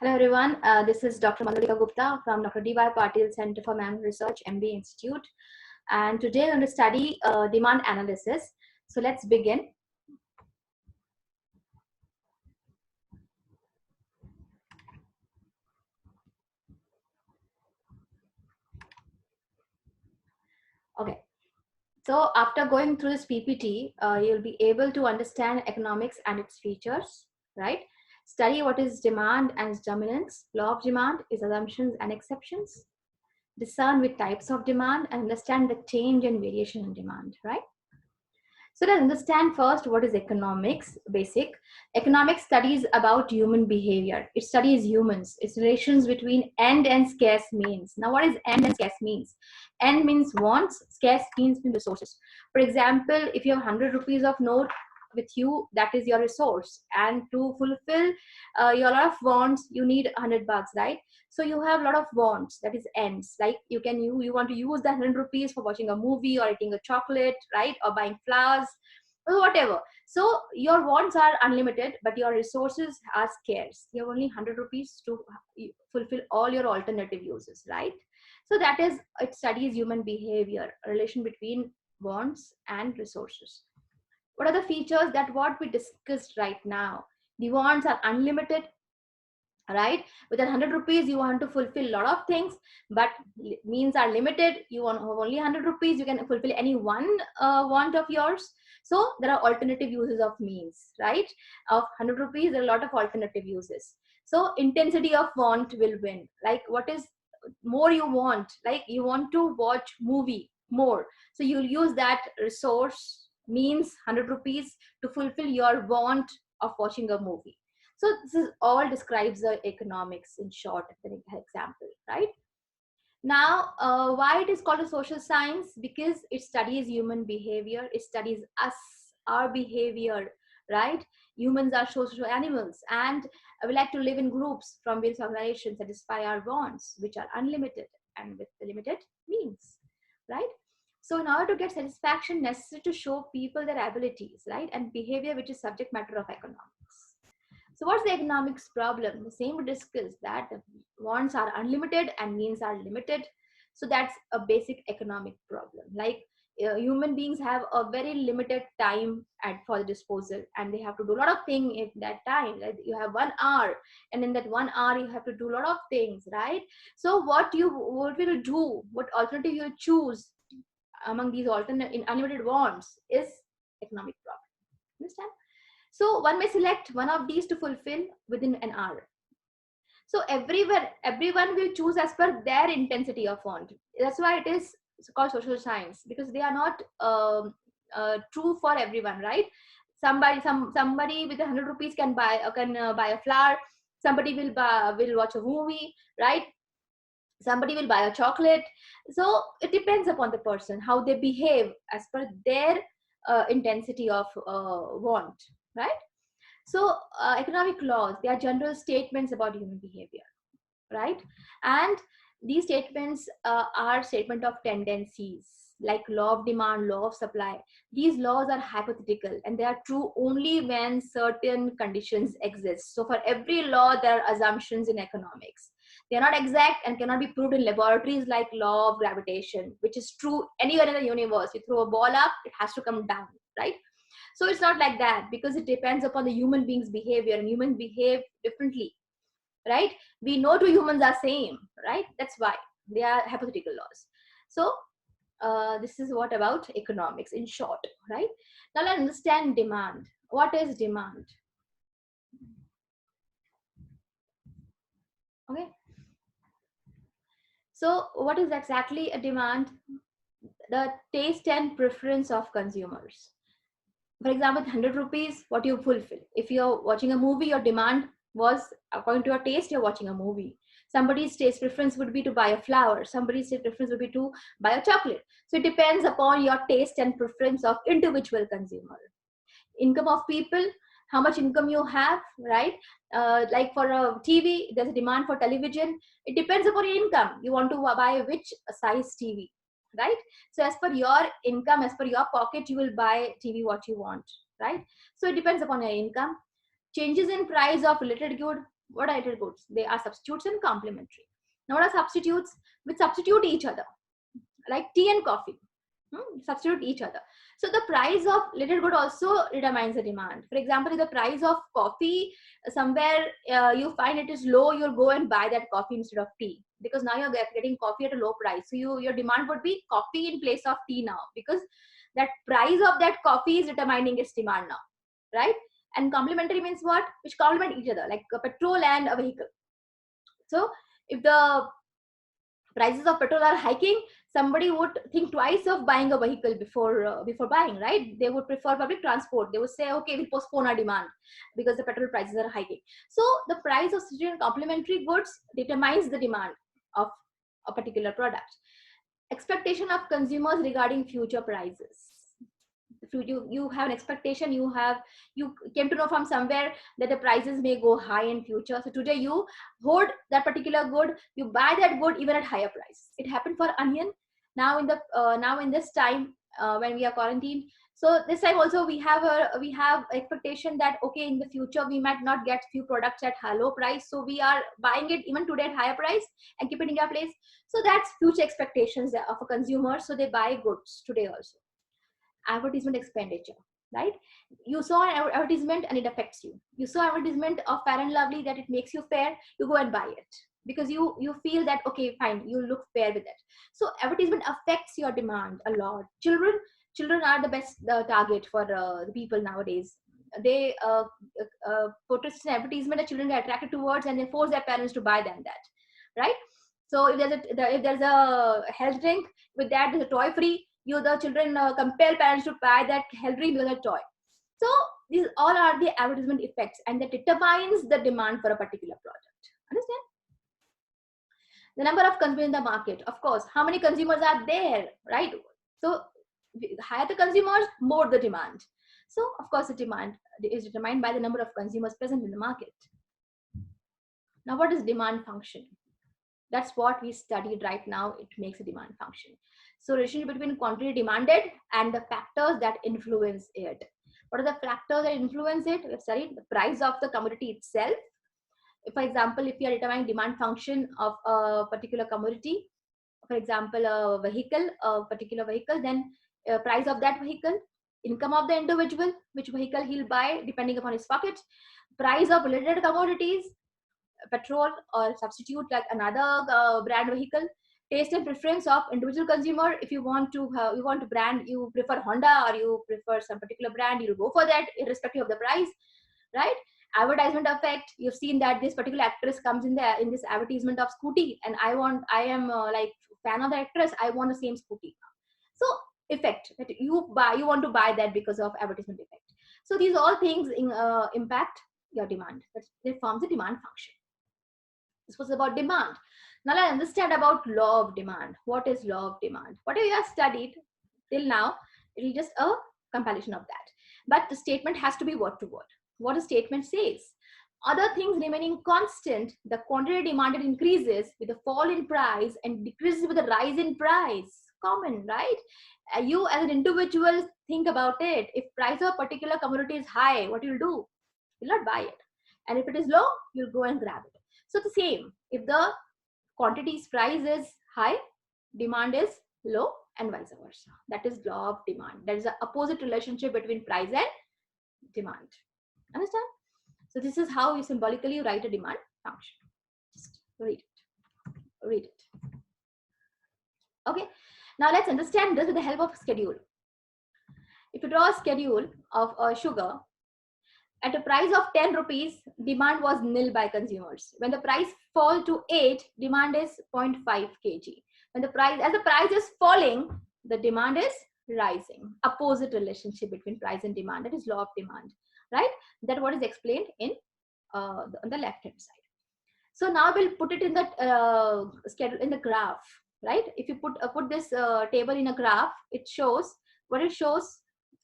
Hello everyone, this is Dr. Madhurika Gupta from Dr. D.Y. Patil Center for Management Research, MBA Institute. And today I'm going to study demand analysis. So let's begin. Okay, so after going through this PPT, you'll be able to understand economics and its features, right? Study what is demand and its dominance, law of demand, its assumptions and exceptions, discern with types of demand, and understand the change and variation in demand, right? So let's understand first what is economics, basic. Economics studies about human behavior. It studies humans, its relations between end and scarce means. Now what is end and scarce means? End means wants, scarce means resources. For example, if you have 100 rupees of note with you, that is your resource. And to fulfill your lot of wants, you need 100 bucks, right? So you have a lot of wants, that is ends. Like you want to use that 100 rupees for watching a movie or eating a chocolate, right? Or buying flowers or whatever. So your wants are unlimited, but your resources are scarce. You have only 100 rupees to fulfill all your alternative uses, right? So that is, it studies human behavior, a relation between wants and resources. What are the features that what we discussed right now? The wants are unlimited, right? With 100 rupees you want to fulfill a lot of things, but means are limited. You want only 100 rupees, you can fulfill any one want of yours. So there are alternative uses of means, right? Of 100 rupees there are a lot of alternative uses. So intensity of want will win. Like what is more you want, like you want to watch movie more, so you'll use that resource means 100 rupees to fulfill your want of watching a movie. So this is all describes the economics in short, an example, right? Now, why it is called a social science? Because it studies human behavior, it studies us, our behavior, right? Humans are social animals, and we like to live in groups from various organizations, satisfy our wants, which are unlimited and with limited means, right? So in order to get satisfaction, necessary to show people their abilities, right? And behavior, which is subject matter of economics. So what's the economics problem? The same we discussed, that wants are unlimited and means are limited. So that's a basic economic problem. Like human beings have a very limited time for the disposal, and they have to do a lot of things in that time. Like you have 1 hour, and in that 1 hour you have to do a lot of things, right? So what will you do? What alternative you choose among these alternate in unlimited wants is economic problem. Understand? So one may select one of these to fulfill within an hour. So everyone will choose as per their intensity of want. That's why it is called social science, because they are not true for everyone, right? Somebody with 100 rupees can buy a flower. Somebody will watch a movie, right? Somebody will buy a chocolate. So it depends upon the person how they behave as per their intensity of want, right? So economic laws, they are general statements about human behavior, right? And these statements are statement of tendencies, like law of demand, law of supply. These laws are hypothetical, and they are true only when certain conditions exist. So for every law there are assumptions in economics. They are not exact and cannot be proved in laboratories, like law of gravitation, which is true anywhere in the universe. You throw a ball up, it has to come down, right? So it's not like that, because it depends upon the human being's behavior, and humans behave differently, right? We know two humans are same, right? That's why they are hypothetical laws. So this is what about economics in short, right? Now let's understand demand. What is demand? Okay. So what is exactly a demand? The taste and preference of consumers. For example, 100 rupees, what you fulfill. If you're watching a movie, your demand was according to your taste, you're watching a movie. Somebody's taste preference would be to buy a flower. Somebody's taste preference would be to buy a chocolate. So it depends upon your taste and preference of individual consumer. Income of people, how much income you have, right? Like for a TV, there's a demand for television. It depends upon your income. You want to buy which size TV, right? So as per your income, as per your pocket, you will buy TV what you want, right? So it depends upon your income. Changes in price of related good, What are related goods? They are substitutes and complementary. Now what are substitutes? Which substitute each other, like tea and coffee. Substitute each other. So the price of related good also determines the demand. For example, if the price of coffee somewhere you find it is low, you'll go and buy that coffee instead of tea, because now you're getting coffee at a low price. So your demand would be coffee in place of tea now, because that price of that coffee is determining its demand now, right? And complementary means what? Which complement each other, like a petrol and a vehicle. So if the prices of petrol are hiking, somebody would think twice of buying a vehicle before buying, right? They would prefer public transport. They would say, okay, we'll postpone our demand because the petrol prices are hiking. So the price of substitute and complementary goods determines the demand of a particular product. Expectation of consumers regarding future prices. You have an expectation, you came to know from somewhere that the prices may go high in future, so today you hoard that particular good, you buy that good even at higher price. It happened for onion now in this time when we are quarantined. So this time also we have expectation that okay, in the future we might not get few products at low price, so we are buying it even today at higher price and keep it in your place. So that's future expectations of a consumer, so they buy goods today also. Advertisement expenditure, right? You saw an advertisement and it affects you. You saw advertisement of Fair and Lovely that it makes you fair, you go and buy it because you feel that okay, fine, you look fair with it. So advertisement affects your demand a lot. Children are the best target for the people nowadays. They portray an advertisement that children get attracted towards, and they force their parents to buy them that, right? So if there's a health drink, with that there's a toy free, the children compel parents to buy that health drink with a toy. So these all are the advertisement effects, and that determines the demand for a particular product. Understand? The number of consumers in the market, of course, how many consumers are there, right? So higher the consumers, more the demand. So of course the demand is determined by the number of consumers present in the market. Now what is demand function? That's what we studied right now. It makes a demand function. So relationship between quantity demanded and the factors that influence it. What are the factors that influence it? We've studied the price of the commodity itself. For example, if you are determining demand function of a particular commodity, for example, a particular vehicle, then price of that vehicle, income of the individual, which vehicle he'll buy depending upon his pocket, price of related commodities, petrol or substitute like another brand vehicle, taste and preference of individual consumer. If you want to brand, you prefer Honda or you prefer some particular brand, you go for that irrespective of the price, right? Advertisement effect, you've seen that this particular actress comes in this advertisement of scooty, and I am like fan of the actress, I want the same scooty. So effect that you want to buy that because of advertisement effect. So these all things impact your demand. That forms a demand function. This was about demand. Now let's understand about law of demand. What is law of demand? Whatever you have studied till now, it is just a compilation of that. But the statement has to be word to word. What the statement says. Other things remaining constant, the quantity demanded increases with a fall in price and decreases with a rise in price. Common, right? You as an individual think about it. If price of a particular commodity is high, what you'll do? You'll not buy it. And if it is low, you'll go and grab it. So the same, if the quantity's price is high, demand is low, and vice versa. That is law of demand. There is an opposite relationship between price and demand. Understand? So this is how you symbolically write a demand function. Just read it. Read it. Okay. Now let's understand this with the help of schedule. If you draw a schedule of sugar, at a price of 10 rupees, demand was nil by consumers. When the price fall to 8, demand is 0.5 kg. When the price is falling, the demand is rising. Opposite relationship between price and demand. That is law of demand, right? That what is explained in on the left hand side. So now we'll put it in the schedule in the graph, right? If you put this table in a graph, it shows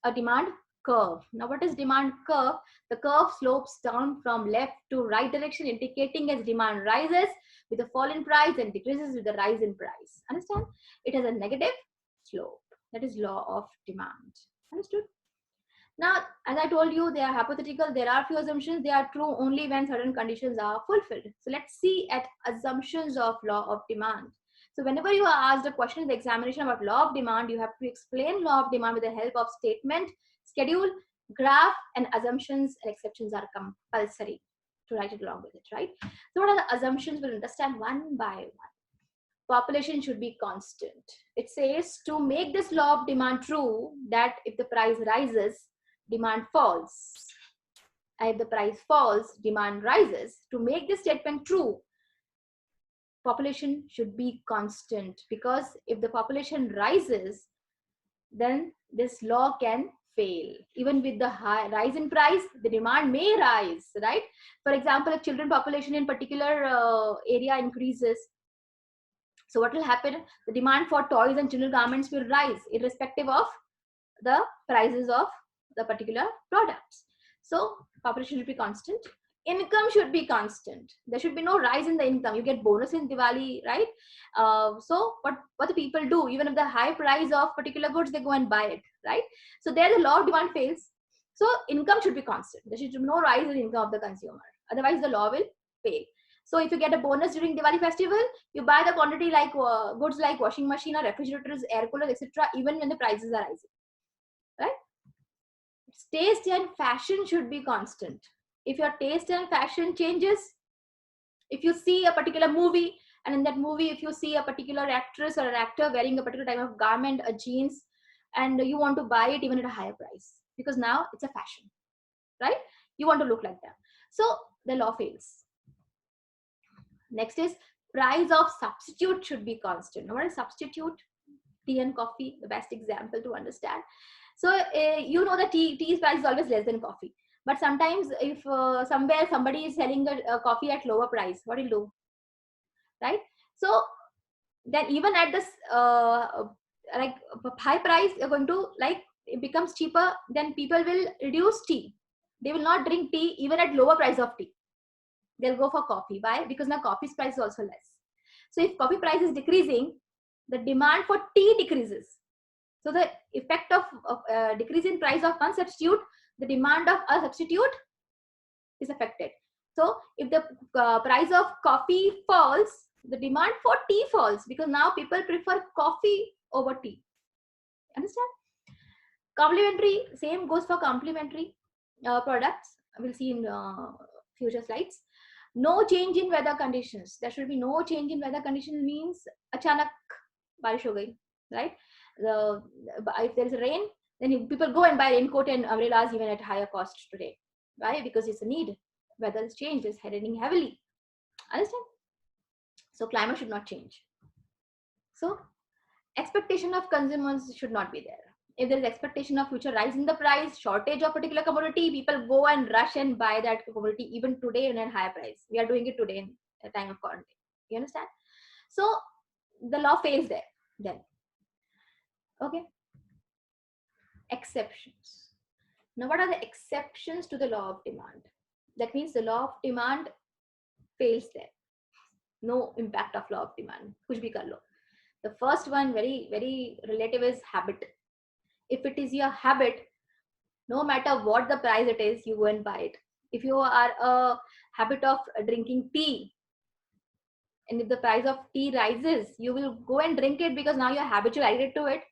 a demand curve. Now what is demand curve? The curve slopes down from left to right direction, indicating as demand rises with a fall in price and decreases with the rise in price. Understand? It has a negative slope. That is law of demand. Understood? Now, as I told you, they are hypothetical. There are few assumptions. They are true only when certain conditions are fulfilled. So let's see at assumptions of law of demand. So whenever you are asked a question in the examination about law of demand, you have to explain law of demand with the help of statement, schedule, graph, and assumptions and exceptions are compulsory to write it along with it, right? So what are the assumptions? We'll understand one by one. Population should be constant. It says to make this law of demand true, that if the price rises, demand falls. And if the price falls, demand rises. To make this statement true, population should be constant, because if the population rises, then this law can fail. Even with the high rise in price, the demand may rise, right? For example, if children population in particular area increases, so what will happen? The demand for toys and children garments will rise irrespective of the prices of the particular products. So population should be constant. Income should be constant. There should be no rise in the income. You get bonus in Diwali, right? So what the people do, even if the high price of particular goods, they go and buy it, right? So there the law of demand fails. So income should be constant. There should be no rise in income of the consumer. Otherwise the law will fail. So if you get a bonus during Diwali festival, you buy the quantity like goods like washing machine or refrigerators, air coolers, etc. even when the prices are rising, right? Taste and fashion should be constant. If your taste and fashion changes, if you see a particular movie, and in that movie if you see a particular actress or an actor wearing a particular type of garment, a jeans, and you want to buy it even at a higher price because now it's a fashion, right? You want to look like that. So the law fails. Next is price of substitute should be constant. Now what is substitute? Tea and coffee, the best example to understand. So you know that tea's price is always less than coffee. But sometimes if somewhere somebody is selling a coffee at lower price, what will do, right? So then even at this like high price, you're going to like it becomes cheaper, then people will reduce tea. They will not drink tea even at lower price of tea. They'll go for coffee. Why? Because now coffee's price is also less. So if coffee price is decreasing, the demand for tea decreases. So the effect of decrease in price of one substitute, the demand of a substitute is affected. So if the price of coffee falls, the demand for tea falls because now people prefer coffee over tea. Understand? Complementary, same goes for complementary products. We'll see in future slides. No change in weather conditions. There should be no change in weather conditions means achanak barish ho gayi, right? If there is rain, then people go and buy raincoat and umbrellas even at higher cost today. Why? Because it's a need. Weather is changed, is raining heavily. Understand? So climate should not change. So expectation of consumers should not be there. If there is expectation of future rise in the price, shortage of particular commodity, people go and rush and buy that commodity even today in a higher price. We are doing it today in a time of quarantine. You understand? So the law fails there then. Okay. Exceptions. Now, what are the exceptions to the law of demand? That means the law of demand fails there. No impact of law of demand. Kuch bhi kar lo. The first one, very, very relative, is habit. If it is your habit, no matter what the price it is, you go and buy it. If you are a habit of drinking tea, and if the price of tea rises, you will go and drink it because now you're habituated to it.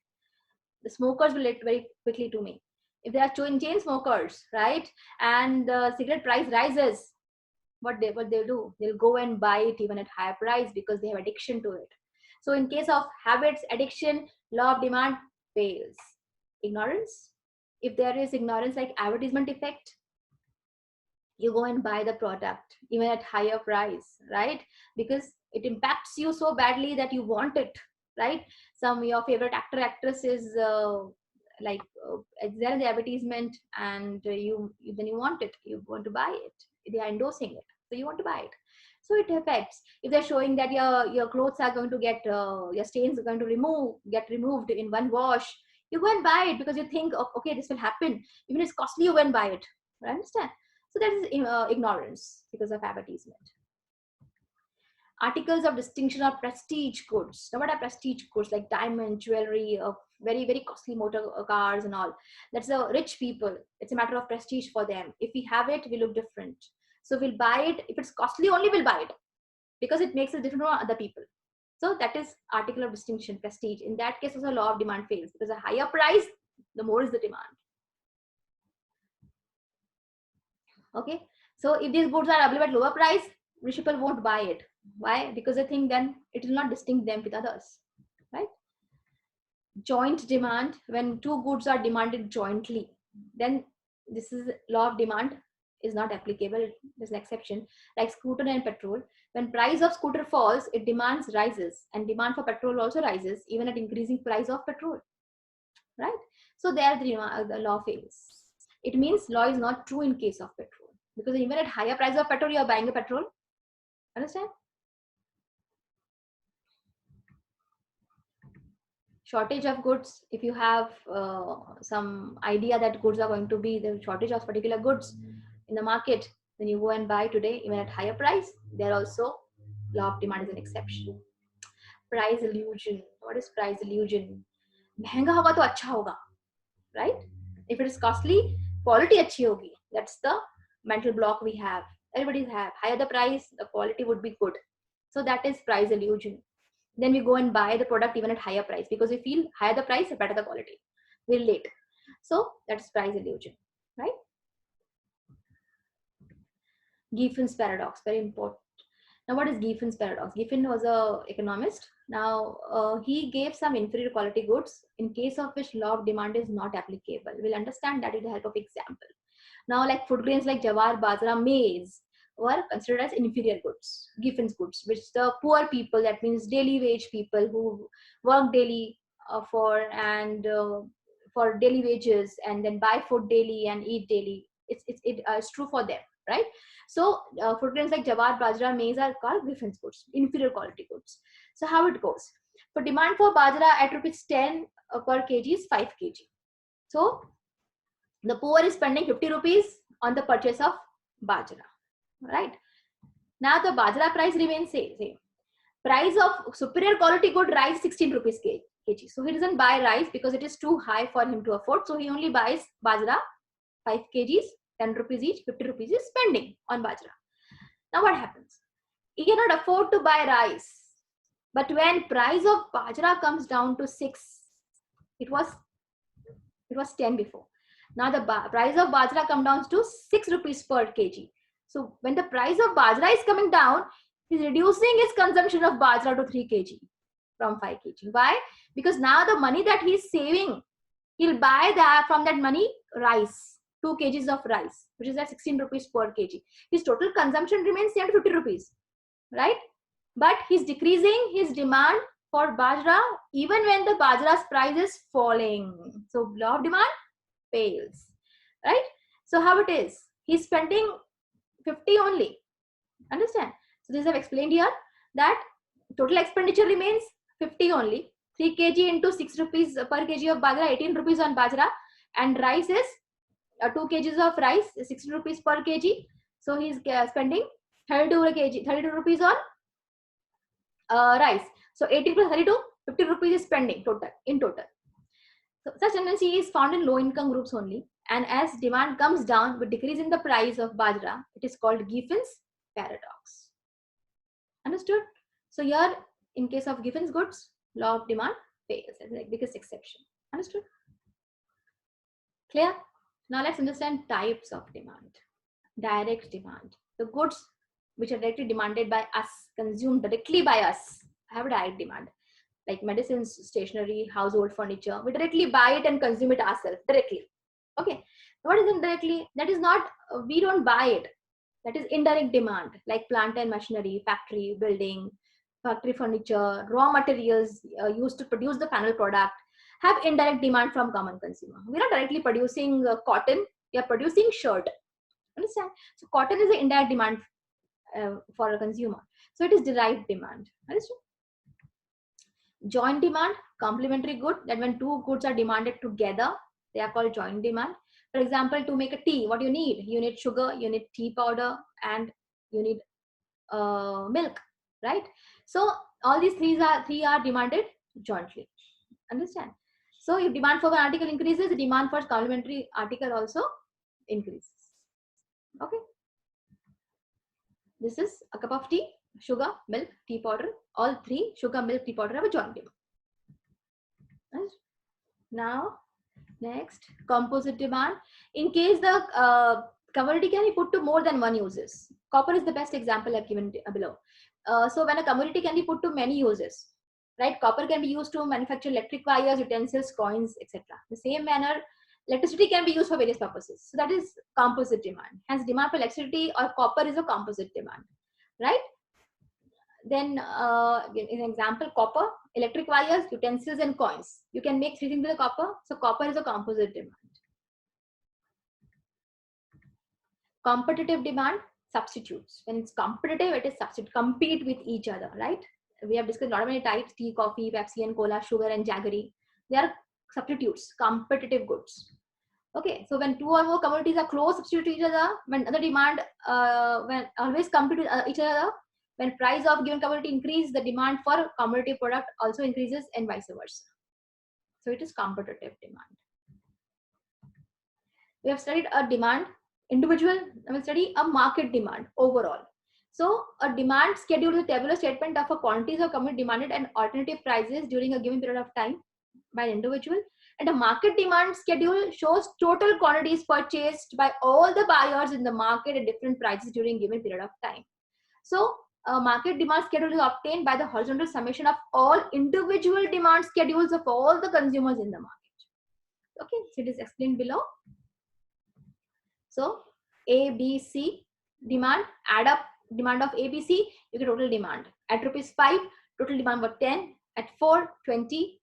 The smokers will relate very quickly to me. If they are chain smokers, right, and the cigarette price rises, what they'll do, they'll go and buy it even at higher price because they have addiction to it. So in case of habits, addiction, law of demand fails. Ignorance. If there is ignorance like advertisement effect, you go and buy the product even at higher price, right? Because it impacts you so badly that you want it, right? Some your favorite actor, actress is like there in the advertisement, and then you want it, you want to buy it, they are endorsing it, so you want to buy it. So it affects. If they're showing that your clothes are going to get your stains are going to get removed in one wash, you go and buy it because you think, oh, okay, this will happen, even it's costly, you go and buy it. I understand. So that is ignorance because of advertisement. Articles of distinction are prestige goods. Now what are prestige goods? Like diamond, jewelry, very, very costly motor cars and all. That's the rich people. It's a matter of prestige for them. If we have it, we look different. So we'll buy it. If it's costly only, we'll buy it because it makes us different from other people. So that is article of distinction, prestige. In that case, also law of demand fails because a higher price, the more is the demand. Okay. So if these goods are available at lower price, rich people won't buy it. Why? Because they think then it will not distinct them with others, right? Joint demand, when two goods are demanded jointly, then this is law of demand is not applicable. There's an exception, like scooter and petrol. When price of scooter falls, it demands rises, and demand for petrol also rises even at increasing price of petrol, right? So there the law fails. It means law is not true in case of petrol, because even at higher price of petrol, you are buying a petrol. Understand? Shortage of goods. If you have some idea that goods are going to be the shortage of particular goods in the market, then you go and buy today even at higher price. There also law of demand is an exception. Price illusion. What is price illusion? महंगा होगा तो अच्छा होगा, right? If it is costly, quality अच्छी होगी. That's the mental block we have. Everybody's have. Higher the price, the quality would be good. So that is price illusion. Then we go and buy the product even at higher price because we feel higher the price, better the quality. We're late. So that's price illusion, right? Giffen's paradox, very important. Now, what is Giffen's paradox? Giffen was an economist. Now, he gave some inferior quality goods in case of which law of demand is not applicable. We'll understand that with the help of example. Now, like food grains like jawar, bajra, maize were considered as inferior goods, Giffen's goods, which the poor people, that means daily wage people who work daily for daily wages and then buy food daily and eat daily, it's true for them, right? So food grains like jawar, bajra, maize are called Giffen's goods, inferior quality goods. So how it goes? For demand for bajra at rupees 10 per kg is 5 kg. So the poor is spending 50 rupees on the purchase of bajra, right? Now the bajra price remains same. Price of superior quality good rice 16 rupees kg. So he doesn't buy rice because it is too high for him to afford. So he only buys bajra 5 kgs, 10 rupees each, 50 rupees is spending on bajra. Now what happens? He cannot afford to buy rice. But when price of bajra comes down to 6, it was 10 before. Now the price of bajra comes down to 6 rupees per kg. So when the price of bajra is coming down, he's reducing his consumption of bajra to 3 kg from 5 kg. Why? Because now the money that he's saving, he'll buy that from that money rice, 2 kgs of rice, which is at 16 rupees per kg. His total consumption remains 50 rupees, right? But he's decreasing his demand for bajra even when the bajra's price is falling. So law of demand fails, right? So how it is? He's spending 50 only. Understand? So this I've explained here that total expenditure remains 50 only. 3 kg into 6 rupees per kg of bajra, 18 rupees on bajra, and rice is 2 kgs of rice, 16 rupees per kg. So he's spending 32 rupees on rice. So 80 plus 32, 50 rupees is spending in total. So such tendency is found in low income groups only. And as demand comes down with decrease in the price of bajra, it is called Giffen's paradox. Understood? So here, in case of Giffen's goods, law of demand fails as the biggest exception. Understood? Clear? Now let's understand types of demand. Direct demand. The goods which are directly demanded by us, consumed directly by us, have a direct demand. Like medicines, stationery, household furniture, we directly buy it and consume it ourselves directly. Okay. What is indirectly? That is not, we don't buy it. That is indirect demand, like plant and machinery, factory, building, factory furniture, raw materials used to produce the final product have indirect demand from common consumer. We're not directly producing cotton, we are producing shirt. Understand? So cotton is an indirect demand for a consumer. So it is derived demand. Understand? Joint demand, complementary good, that when two goods are demanded together, they are called joint demand. For example, to make a tea, what you need sugar, you need tea powder, and you need milk, right? So all these three are demanded jointly. Understand? So if demand for one article increases, the demand for complementary article also increases. Okay. This is a cup of tea, sugar, milk, tea powder. All three, sugar, milk, tea powder, have a joint demand. Right? Now, next, composite demand. In case the commodity can be put to more than one uses. Copper is the best example I've given below. So when a commodity can be put to many uses, right? Copper can be used to manufacture electric wires, utensils, coins, etc. The same manner, electricity can be used for various purposes. So that is composite demand. Hence, demand for electricity or copper is a composite demand, right? Then, in example, copper, electric wires, utensils, and coins. You can make three things with the copper. So copper is a composite demand. Competitive demand, substitutes. When it's competitive, it is substitute, compete with each other, right? We have discussed a lot of many types: tea, coffee, Pepsi and cola, sugar and jaggery. They are substitutes, competitive goods. Okay, so when two or more commodities are close substitute to each other, when other demand, when always compete with each other, when price of given commodity increase, the demand for commodity product also increases and vice versa. So it is competitive demand. We have studied a demand individual, I will study a market demand overall. So a demand schedule is a tabular statement of a quantities of commodity demanded and alternative prices during a given period of time by an individual. And a market demand schedule shows total quantities purchased by all the buyers in the market at different prices during a given period of time. So a market demand schedule is obtained by the horizontal summation of all individual demand schedules of all the consumers in the market. Okay, so it is explained below. So A, B, C demand, add up demand of A, B, C, you get total demand. At rupees 5, total demand was 10. At 4, 20.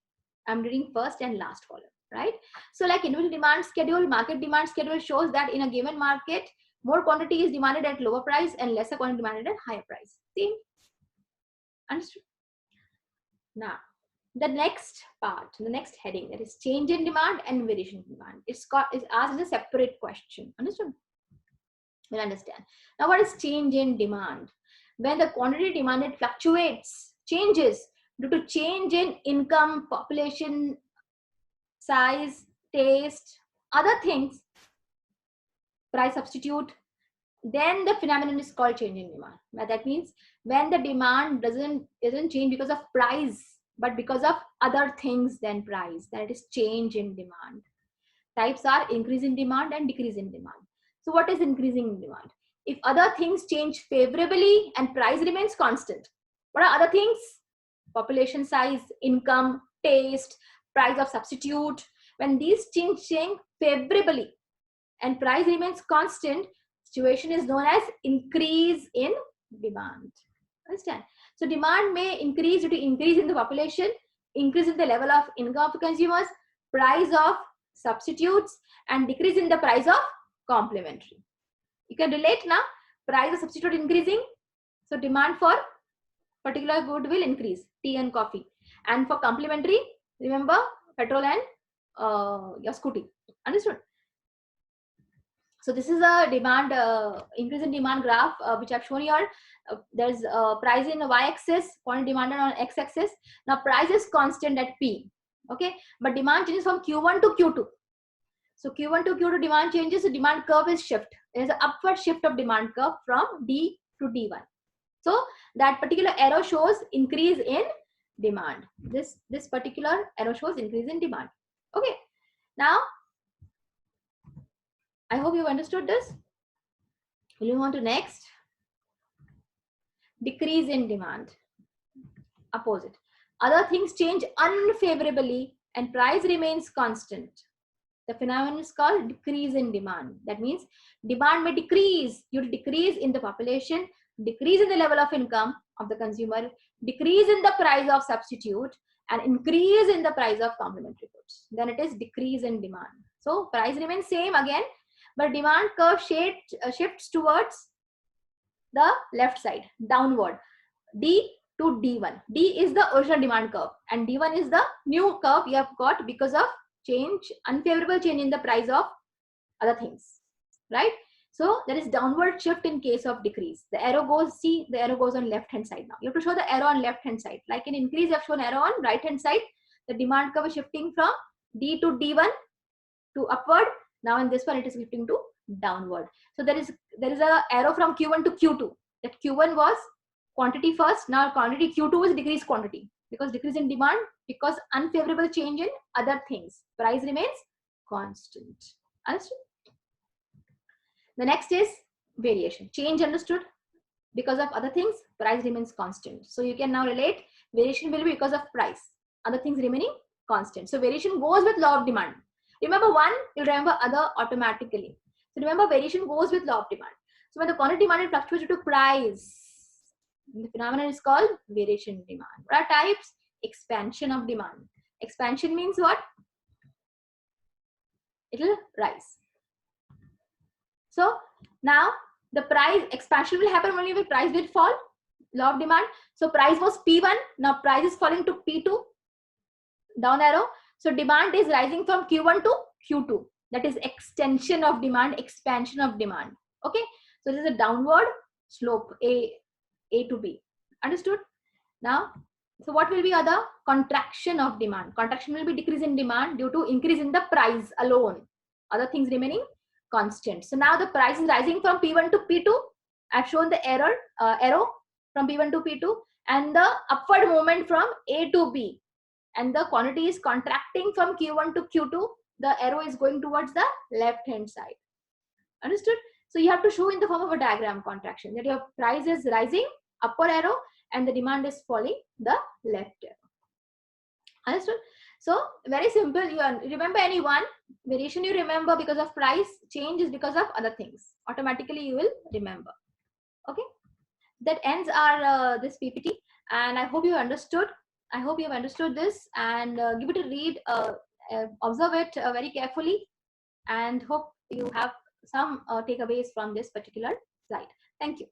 I'm reading first and last column, right? So like individual demand schedule, market demand schedule shows that in a given market, more quantity is demanded at lower price and lesser quantity demanded at higher price. See? Understood? Now, the next part, the next heading, that is change in demand and variation in demand. It's asked as a separate question. Understood? You'll understand. Now, what is change in demand? When the quantity demanded fluctuates, changes due to change in income, population, size, taste, other things, price substitute, then the phenomenon is called change in demand. Now, that means when the demand doesn't change because of price, but because of other things than price, that is change in demand. Types are increase in demand and decrease in demand. So what is increasing in demand? If other things change favorably and price remains constant. What are other things? Population size, income, taste, price of substitute. When these change favorably and price remains constant, situation is known as increase in demand. Understand? So demand may increase due to increase in the population, increase in the level of income of consumers, price of substitutes, and decrease in the price of complementary. You can relate now. Price of substitute increasing, so demand for particular good will increase, tea and coffee. And for complementary, remember petrol and your scooty. Understood? So this is a demand increase in demand graph which I've shown here. There's price in y-axis, quantity demanded on x-axis. Now price is constant at P. Okay, but demand changes from Q1 to Q2. So Q1 to Q2 demand changes. So demand curve is shift. There's an upward shift of demand curve from D to D1. So that particular arrow shows increase in demand. This particular arrow shows increase in demand. Okay. Now, I hope you've understood this. We'll move on to next. Decrease in demand. Opposite. Other things change unfavorably and price remains constant. The phenomenon is called decrease in demand. That means demand may decrease due to decrease in the population, decrease in the level of income of the consumer, decrease in the price of substitute, and increase in the price of complementary goods. Then it is decrease in demand. So price remains same again, but demand curve shifts towards the left side, downward, D to D1. D is the original demand curve and D1 is the new curve you have got because of change, unfavorable change in the price of other things, right? So there is downward shift in case of decrease. The arrow goes, see, the arrow goes on left hand side now. You have to show the arrow on left hand side. Like in increase, you have shown arrow on right hand side. The demand curve is shifting from D to D1 to upward. Now in this one it is shifting to downward. So there is a arrow from Q1 to Q2. That Q1 was quantity first. Now quantity Q2 is decreased quantity because decrease in demand, because unfavorable change in other things. Price remains constant. Understood? The next is variation. Change understood. Because of other things, price remains constant. So you can now relate variation will be because of price. Other things remaining constant. So variation goes with law of demand. Remember one, you'll remember other automatically. So remember variation goes with law of demand. So when the quantity demand fluctuates due to price, the phenomenon is called variation in demand. What are types? Expansion of demand. Expansion means what? It will rise. So now the price expansion will happen only when price will fall. Law of demand. So price was P1. Now price is falling to P2. Down arrow. So demand is rising from Q1 to Q2. That is extension of demand, expansion of demand. Okay. So this is a downward slope, A to B. Understood? Now, so what will be other? Contraction of demand. Contraction will be decrease in demand due to increase in the price alone. Other things remaining constant. So now the price is rising from P1 to P2. I've shown the arrow from P1 to P2 and the upward movement from A to B. And the quantity is contracting from Q1 to Q2. The arrow is going towards the left hand side. Understood? So you have to show in the form of a diagram contraction that your price is rising, upward arrow, and the demand is falling, the left arrow. Understood? So very simple. You remember any one variation you remember because of price, change is because of other things. Automatically you will remember. Okay. That ends our this PPT, and I hope you understood. I hope you have understood this, and give it a read, observe it very carefully, and hope you have some takeaways from this particular slide. Thank you.